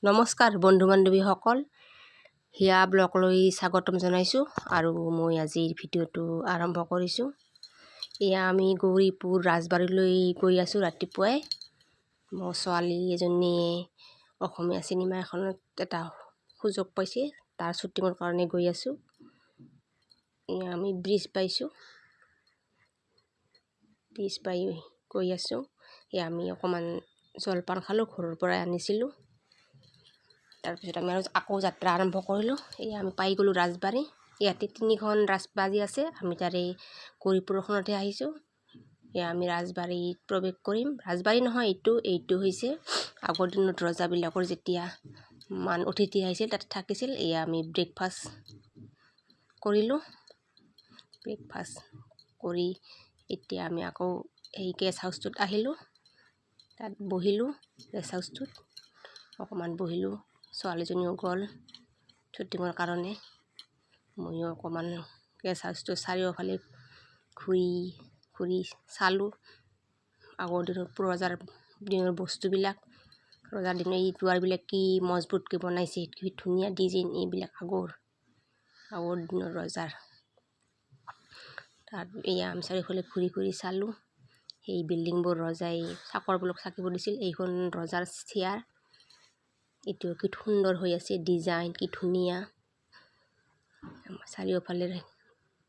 নমস্কাৰ বন্ধু বান্ধৱীসকল, হিয়া ব্লগলৈ স্বাগতম জনাইছোঁ আৰু মই আজিৰ ভিডিঅ'টো আৰম্ভ কৰিছোঁ। এয়া আমি গৌৰীপুৰ ৰাজবাৰীলৈ গৈ আছোঁ। ৰাতিপুৱাই মোৰ ছোৱালী এজনীয়ে অসমীয়া চিনেমা এখনত এটা সুযোগ পাইছে, তাৰ শ্বুটিঙৰ কাৰণে গৈ আছোঁ। এয়া আমি ব্ৰিজ পাইছোঁ, ব্ৰিজ পাই গৈ আছোঁ। এয়া আমি অকণমান জলপান খালোঁ, ঘৰৰ পৰাই আনিছিলোঁ। তাৰপিছত আমি আকৌ যাত্ৰা আৰম্ভ কৰিলোঁ। এয়া আমি পাই গ'লোঁ ৰাজবাৰী। ইয়াতে 3খন ৰাজবাৰী আছে, আমি তাৰে গৌৰীপুৰখনতে আহিছোঁ। এয়া আমি ৰাজবাৰীত প্ৰৱেশ কৰিম। ৰাজবাৰী নহয়, এইটো হৈছে আগৰ দিনত ৰজাবিলাকৰ যেতিয়া অতিথি আহিছিল তাতে থাকিছিল। এয়া আমি ব্ৰেকফাষ্ট কৰিলোঁ। ব্ৰেকফাষ্ট কৰি এতিয়া আমি আকৌ এই গেষ্ট হাউচটোত আহিলোঁ। তাত বহিলোঁ, গেষ্ট হাউচটোত অকণমান বহিলোঁ। ছোৱালীজনীও গ'ল শ্বুটিঙৰ কাৰণে। ময়ো অকণমান গেষ্ট হাউচটো চাৰিওফালে ঘূৰি চালোঁ। আগৰ দিনৰ ৰজাৰ দিনৰ বস্তুবিলাক, ৰজাৰ দিনৰ এই দুৱাৰবিলাক কি মজবুতকৈ বনাইছে, কি ধুনীয়া ডিজাইন, এইবিলাক আগৰ দিনৰ ৰজাৰ। তাত এয়া আমি চাৰিওফালে ঘূৰি চালোঁ। সেই বিল্ডিংবোৰ ৰজাই চাকৰবোৰক থাকিব দিছিল। এইখন ৰজাৰ চেয়াৰ, এইটো কি সুন্দৰ হৈ আছে, ডিজাইন কি ধুনীয়া। চাৰিওফালে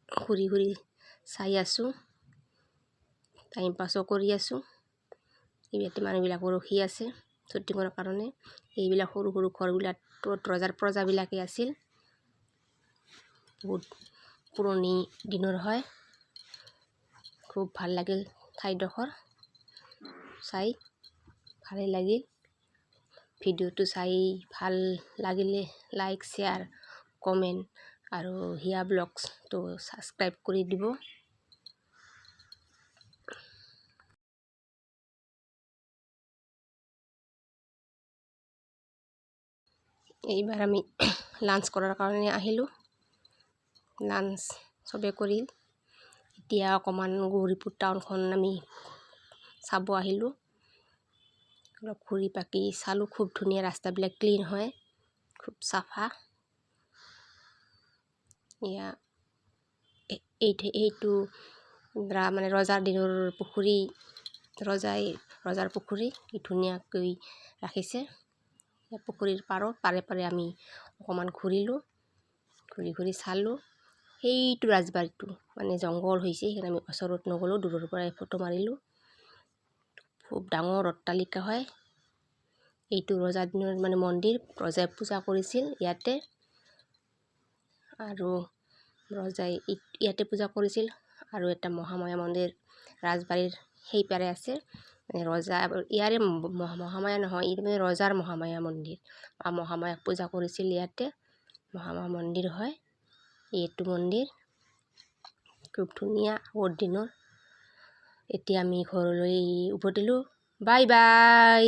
ঘূৰি চাই আছোঁ, টাইম পাছো কৰি আছোঁ। ইয়াতে মানুহবিলাকো ৰখি আছে শ্বুটিঙৰ কাৰণে। এইবিলাক সৰু সৰু ঘৰবিলাক ৰজাৰ প্ৰজাবিলাকে আছিল, বহুত পুৰণি দিনৰ হয়। খুব ভাল লাগিল ঠাইডোখৰ চাই, ভালেই লাগিল। ভিডিঅ'টো চাই ভাল লাগিলে লাইক, শ্বেয়াৰ, কমেণ্ট আৰু হিয়া ব্লগছটো ছাবস্ক্ৰাইব কৰি দিব। এইবাৰ আমি লাঞ্চ কৰাৰ কাৰণে আহিলোঁ। লাঞ্চ চবে কৰিল। এতিয়া অকণমান গৌৰীপুৰ টাউনখন আমি চাব আহিলোঁ। অলপ ঘূৰি পাকি চালোঁ। খুব ধুনীয়া, ৰাস্তাবিলাক ক্লিন হয়, খুব চাফা। এয়া এইটো মানে ৰজাৰ দিনৰ পুখুৰী, ৰজাৰ পুখুৰী কি ধুনীয়াকৈ ৰাখিছে। পুখুৰীৰ পাৰে আমি অকণমান ঘূৰিলোঁ, ঘূৰি চালোঁ। সেইটো ৰাজবাৰীটো মানে জংঘল হৈছে, সেইকাৰণে আমি ওচৰত নগ'লোঁ, দূৰৰ পৰাই ফটো মাৰিলোঁ। খুব ডাঙৰ অট্টালিকা হয়। এইটো ৰজাৰ দিনৰ মানে মন্দিৰ, ৰজাই পূজা কৰিছিল ইয়াতে। আৰু ৰজাই ইয়াতে পূজা কৰিছিল। আৰু এটা মহামায়া মন্দিৰ ৰাজবাৰীৰ সেইপাৰে আছে। ৰজা ইয়াৰে মহামায়া নহয়, ই মানে ৰজাৰ মহামায়া মন্দিৰ। মহামায়াক পূজা কৰিছিল ইয়াতে, মহামায়া মন্দিৰ হয় এইটো মন্দিৰ। খুব ধুনীয়া আগৰ দিনৰ। এতিয়া আমি ঘৰলৈ উভতিলোঁ। Bye bye.